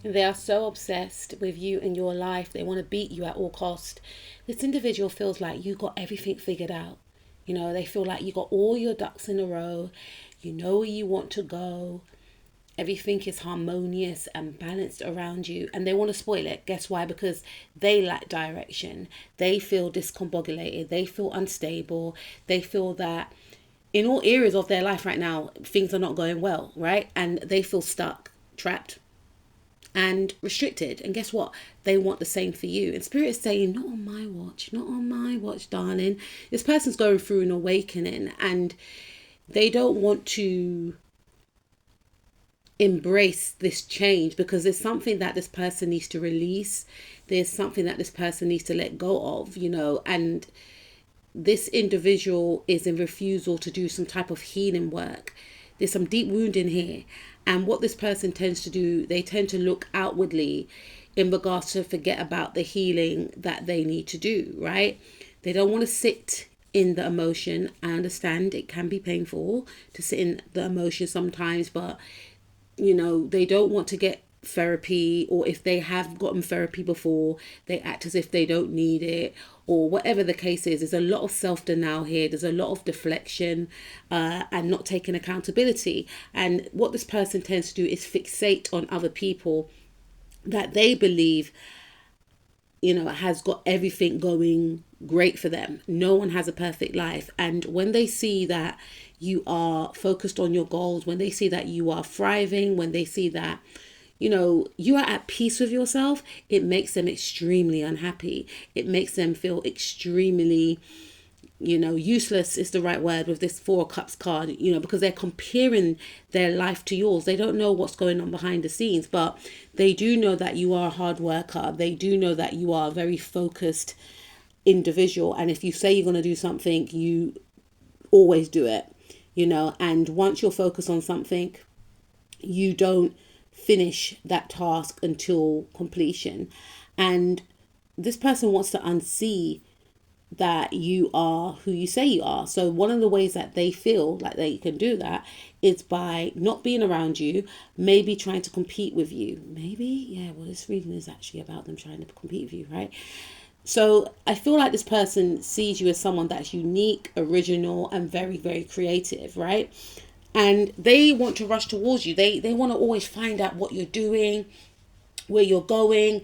They are so obsessed with you and your life. They want to beat you at all cost. This individual feels like you got everything figured out. You know, they feel like you got all your ducks in a row. You know where you want to go. Everything is harmonious and balanced around you, and they want to spoil it. Guess why? Because they lack direction. They feel discombobulated. They feel unstable. They feel that in all areas of their life right now, things are not going well, right? And they feel stuck, trapped, and restricted. And guess what? They want the same for you. And Spirit is saying, not on my watch, not on my watch, darling. This person's going through an awakening, and they don't want to embrace this change because there's something that this person needs to release. There's something that this person needs to let go of, you know, and this individual is in refusal to do some type of healing work. There's some deep wounding here. And what this person tends to do, they tend to look outwardly in regards to forget about the healing that they need to do, right? They don't want to sit in the emotion. I understand it can be painful to sit in the emotion sometimes, but you know, they don't want to get therapy, or if they have gotten therapy before, they act as if they don't need it, or whatever the case is. There's a lot of self-denial here. There's a lot of deflection and not taking accountability. And what this person tends to do is fixate on other people that they believe, you know, has got everything going great for them. No one has a perfect life. And when they see that you are focused on your goals, when they see that you are thriving, when they see that, you know, you are at peace with yourself, it makes them extremely unhappy. It makes them feel extremely, you know, useless is the right word with this Four of Cups card, you know, because they're comparing their life to yours. They don't know what's going on behind the scenes, but they do know that you are a hard worker. They do know that you are a very focused individual. And if you say you're going to do something, you always do it, you know, and once you're focused on something, you don't finish that task until completion. And this person wants to unsee that you are who you say you are. So one of the ways that they feel like they can do that is by not being around you, maybe trying to compete with you. Maybe, yeah, well, this reading is actually about them trying to compete with you, right? So I feel like this person sees you as someone that's unique, original, and very, very creative, right? And they want to rush towards you. They want to always find out what you're doing, where you're going.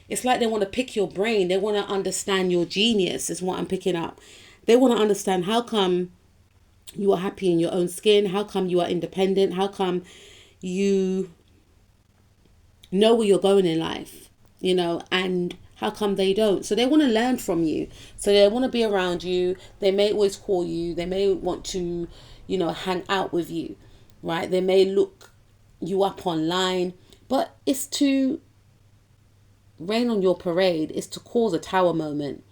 It's like they want to pick your brain. They want to understand your genius, is what I'm picking up. They want to understand how come you are happy in your own skin. How come you are independent? How come you know where you're going in life, you know, and how come they don't? So they want to learn from you. So they want to be around you. They may always call you. They may want to, you know, hang out with you, right? They may look you up online, but it's to rain on your parade. It's to cause a tower moment,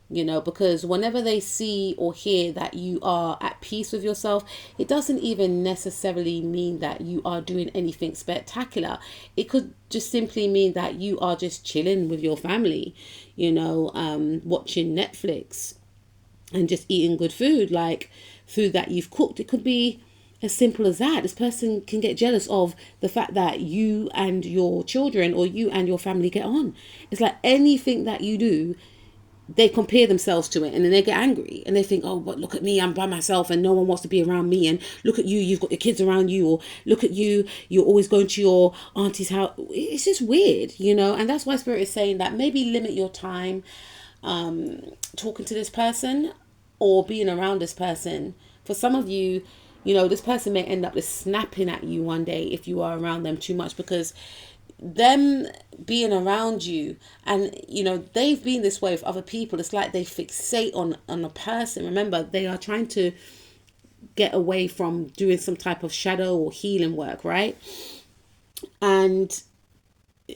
you know, because whenever they see or hear that you are at peace with yourself, it doesn't even necessarily mean that you are doing anything spectacular. It could just simply mean that you are just chilling with your family, you know, watching Netflix and just eating good food, like food that you've cooked. It could be as simple as that. This person can get jealous of the fact that you and your children or you and your family get on. It's like anything that you do, they compare themselves to it, and then they get angry and they think, oh, but look at me, I'm by myself and no one wants to be around me, and look at you, you've got your kids around you, or look at you, you're always going to your auntie's house. It's just weird, you know. And that's why Spirit is saying that maybe limit your time talking to this person or being around this person. For some of you, you know, this person may end up just snapping at you one day if you are around them too much, because them being around you, and you know, they've been this way with other people. It's like they fixate on a person. Remember, they are trying to get away from doing some type of shadow or healing work, right? And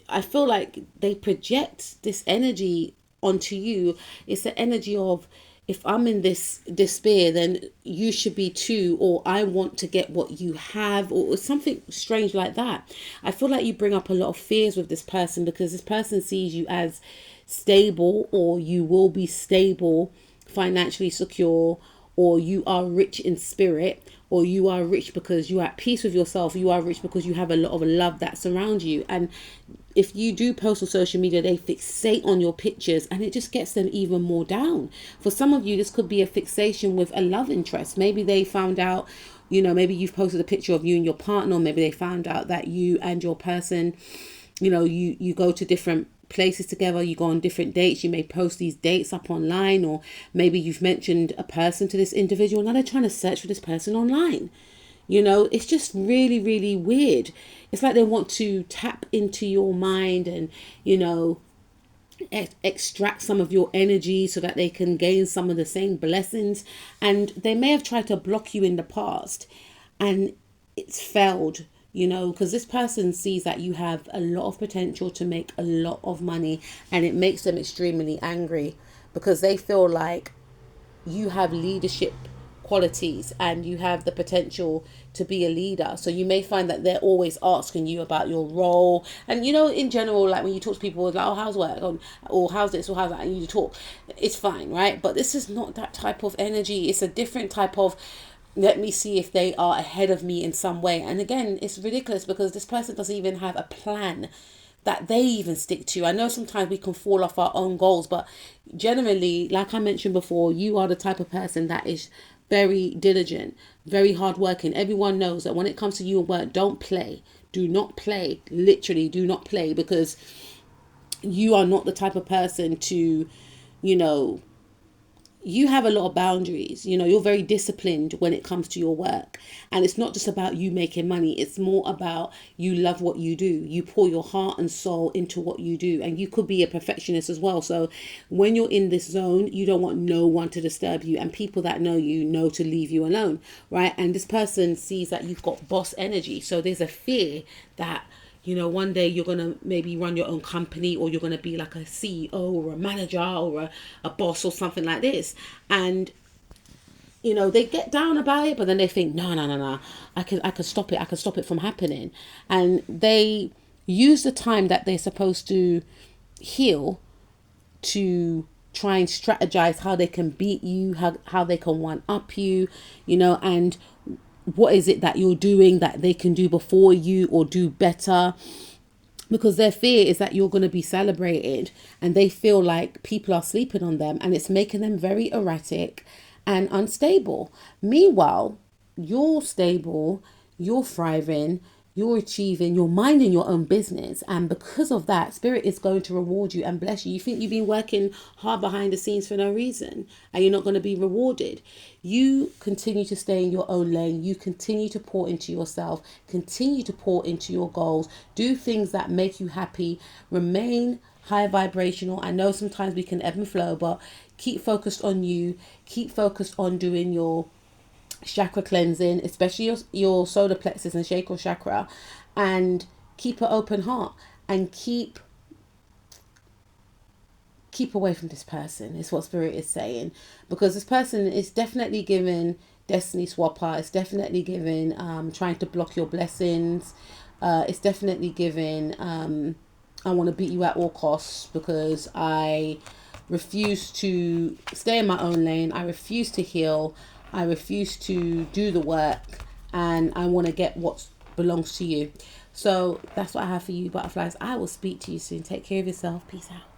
I feel like they project this energy onto you. It's the energy of, if I'm in this despair, then you should be too, or I want to get what you have, or something strange like that. I feel like you bring up a lot of fears with this person because this person sees you as stable, or you will be stable, financially secure, or you are rich in spirit, or you are rich because you're at peace with yourself, you are rich because you have a lot of love that surrounds you. And if you do post on social media, they fixate on your pictures and it just gets them even more down. For some of you, this could be a fixation with a love interest. Maybe they found out, maybe you've posted a picture of you and your partner, or maybe they found out that you and your person, you go to different places together, you go on different dates, you may post these dates up online, or maybe you've mentioned a person to this individual. Now they're trying to search for this person online. It's just really, really weird. It's like they want to tap into your mind and, extract some of your energy so that they can gain some of the same blessings. And they may have tried to block you in the past and it's failed, because this person sees that you have a lot of potential to make a lot of money, and it makes them extremely angry because they feel like you have leadership qualities and you have the potential to be a leader. So you may find that they're always asking you about your role. And in general, like when you talk to people, it's like, oh, how's work, or how's this, or how's that, and you talk, it's fine, right? But this is not that type of energy. It's a different type of, let me see if they are ahead of me in some way. And again, it's ridiculous because this person doesn't even have a plan that they even stick to. I know sometimes we can fall off our own goals, but generally, like I mentioned before, you are the type of person that is very diligent, very hardworking. Everyone knows that when it comes to you and work, don't play. Do not play. Literally, do not play, because you are not the type of person to, you have a lot of boundaries. You're very disciplined when it comes to your work. And it's not just about you making money. It's more about you love what you do. You pour your heart and soul into what you do. And you could be a perfectionist as well. So when you're in this zone, you don't want no one to disturb you. And people that know you know to leave you alone, right? And this person sees that you've got boss energy. So there's a fear that, one day you're going to maybe run your own company, or you're going to be like a CEO or a manager or a boss or something like this. And, they get down about it, but then they think, no, I can stop it. I can stop it from happening. And they use the time that they're supposed to heal to try and strategize how they can beat you, how they can one up you, and what is it that you're doing that they can do before you or do better, because their fear is that you're going to be celebrated and they feel like people are sleeping on them, and it's making them very erratic and unstable. Meanwhile, you're stable, you're thriving, you're achieving, you're minding your own business. And because of that, Spirit is going to reward you and bless you. You think you've been working hard behind the scenes for no reason and you're not going to be rewarded. You continue to stay in your own lane. You continue to pour into yourself, continue to pour into your goals, do things that make you happy, remain high vibrational. I know sometimes we can ebb and flow, but keep focused on you, keep focused on doing your chakra cleansing, especially your solar plexus and sacral chakra, and keep an open heart and keep away from this person, is what Spirit is saying, because this person is definitely giving destiny swapper. It's definitely giving trying to block your blessings. It's definitely giving I want to beat you at all costs because I refuse to stay in my own lane. I refuse to heal. I refuse to do the work, and I want to get what belongs to you. So that's what I have for you, butterflies. I will speak to you soon. Take care of yourself. Peace out.